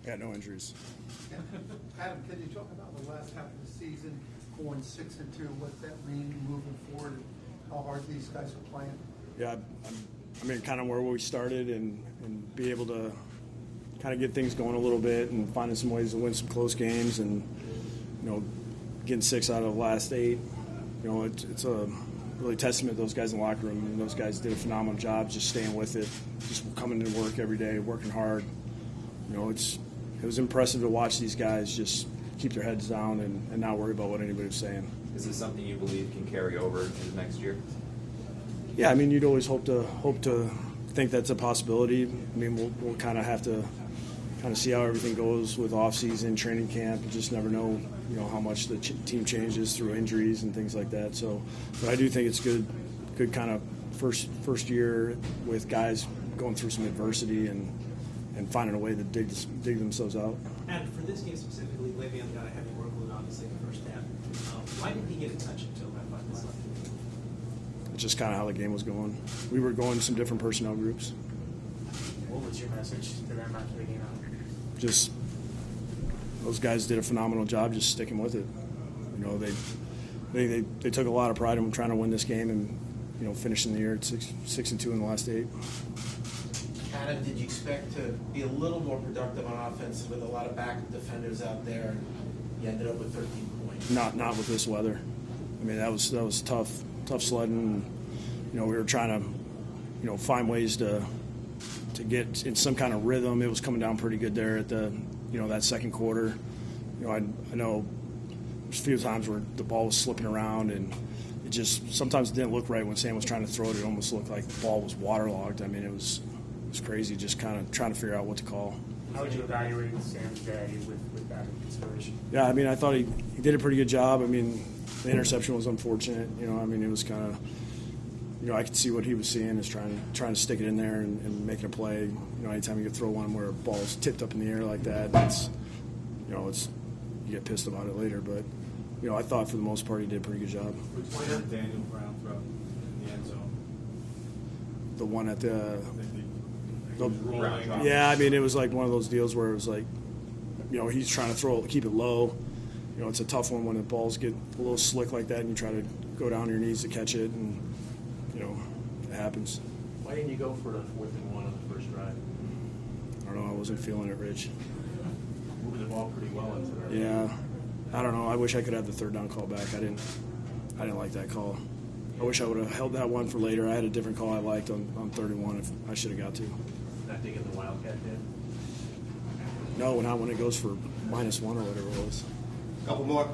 I got no injuries. Adam, can you talk about the last half of the season, going 6-2, what that means moving forward, and how hard these guys are playing? Yeah, I mean, kind of where we started and be able to kind of get things going a little bit and finding some ways to win some close games and, getting 6 out of the last 8. It's a really testament to those guys in the locker room. And those guys did a phenomenal job just staying with it, just coming to work every day, working hard. It was impressive to watch these guys just keep their heads down and not worry about what anybody was saying. Is this something you believe can carry over into next year? Yeah, I mean, you'd always hope to think that's a possibility. I mean, we'll kind of have to see how everything goes with off-season, training camp. You just never know, how much the team changes through injuries and things like that. So, but I do think it's good kind of first year with guys going through some adversity and finding a way to dig themselves out. And for this game specifically, Le'Veon got a heavy workload, obviously, in the first half. Why didn't he get a touch until about 5 minutes left? It's just kind of how the game was going. We were going some different personnel groups. What was your message to them after the game out? Just those guys did a phenomenal job just sticking with it. They took a lot of pride in trying to win this game and finishing the year at 6-2 in the last 8. Adam, did you expect to be a little more productive on offense with a lot of backup defenders out there? You ended up with 13 points. Not with this weather. I mean, that was tough sledding. We were trying to find ways to get in some kind of rhythm. It was coming down pretty good there at the that second quarter. I know there's a few times where the ball was slipping around and it just sometimes didn't look right when Sam was trying to throw it. It almost looked like the ball was waterlogged. I mean, it was crazy, just kind of trying to figure out what to call. How would you evaluate Sam's day with that in consideration? Yeah, I mean, I thought he did a pretty good job. I mean, the interception was unfortunate. I mean, it was kind of, I could see what he was seeing is trying to stick it in there and making a play. Anytime you could throw one where a ball's tipped up in the air like that, it's you get pissed about it later. But I thought for the most part he did a pretty good job. Which one did Daniel Brown throw in the end zone? The one at the rolling. yeah, I mean, it was like one of those deals where it was like, he's trying to keep it low. It's a tough one when the balls get a little slick like that and you try to go down on your knees to catch it, and it happens. Why didn't you go for the 4th and 1 on the first drive? I don't know. I wasn't feeling it, Rich. Moving the ball pretty well into there. Yeah, I don't know. I wish I could have the 3rd down call back. I didn't like that call. I wish I would have held that one for later. I had a different call I liked on 31 if I should have got to. Not thinking the Wildcat did? No, not when it goes for -1 or whatever it was. Couple more.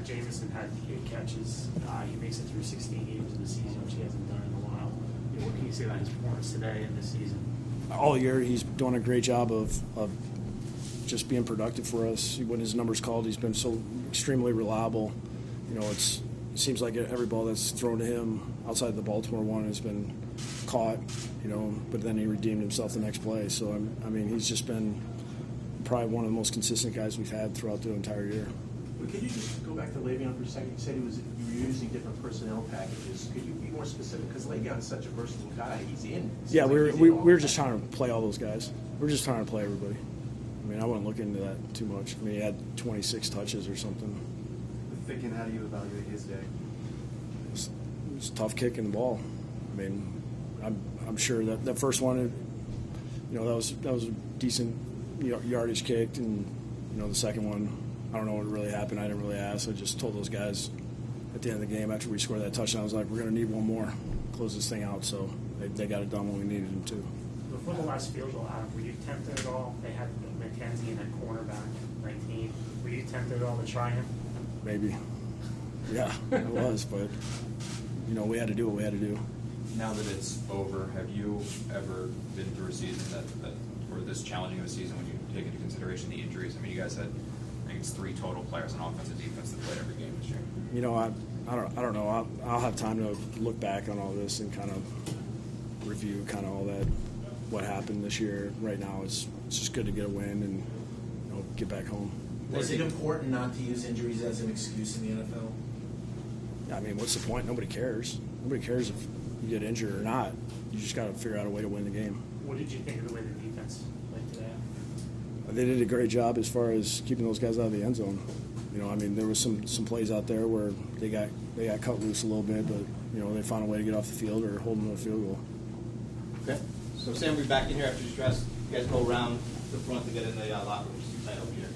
Jameson had 8 catches. He makes it through 16 games in the season, which he hasn't done in a while. What can you say about his performance today and this season? All year he's doing a great job of just being productive for us. When his number's called, he's been so extremely reliable. It seems like every ball that's thrown to him outside the Baltimore one has been caught, but then he redeemed himself the next play. So, I mean, he's just been probably one of the most consistent guys we've had throughout the entire year. But could you just go back to Le'Veon for a second? You said you were using different personnel packages. Could you be more specific? Because Le'Veon is such a versatile guy. He's in. Yeah, we were just trying to play all those guys. We're just trying to play everybody. I mean, I wouldn't look into that too much. I mean, he had 26 touches or something. Thinking, how do you evaluate his day? It was a tough kick in the ball. I mean, I'm sure that first one, that was a decent yardage kicked, and the second one, I don't know what really happened. I didn't really ask. I just told those guys at the end of the game after we scored that touchdown, I was like, we're going to need one more, close this thing out. So they got it done when we needed them to. Before the last field goal, Adam, were you tempted at all? They had McKenzie in that cornerback, 19. Were you tempted at all to try him? Maybe. Yeah, it was, but we had to do what we had to do. Now that it's over, have you ever been through a season that or this challenging of a season when you take into consideration the injuries? I mean, you guys had, I think it's 3 total players on offense and defense that played every game this year. I don't know. I'll have time to look back on all this and kind of review kind of all that, what happened this year. Right now, it's just good to get a win and get back home. Was it important not to use injuries as an excuse in the NFL? I mean, what's the point? Nobody cares. Nobody cares if you get injured or not. You just got to figure out a way to win the game. What did you think of the way the defense played today? They did a great job as far as keeping those guys out of the end zone. You know, I mean, there was some plays out there where they got cut loose a little bit, but you know, they found a way to get off the field or hold them to a field goal. Okay. So Sam, we'll be back in here after you dress. You guys go around the front to get in the locker rooms. I hope here.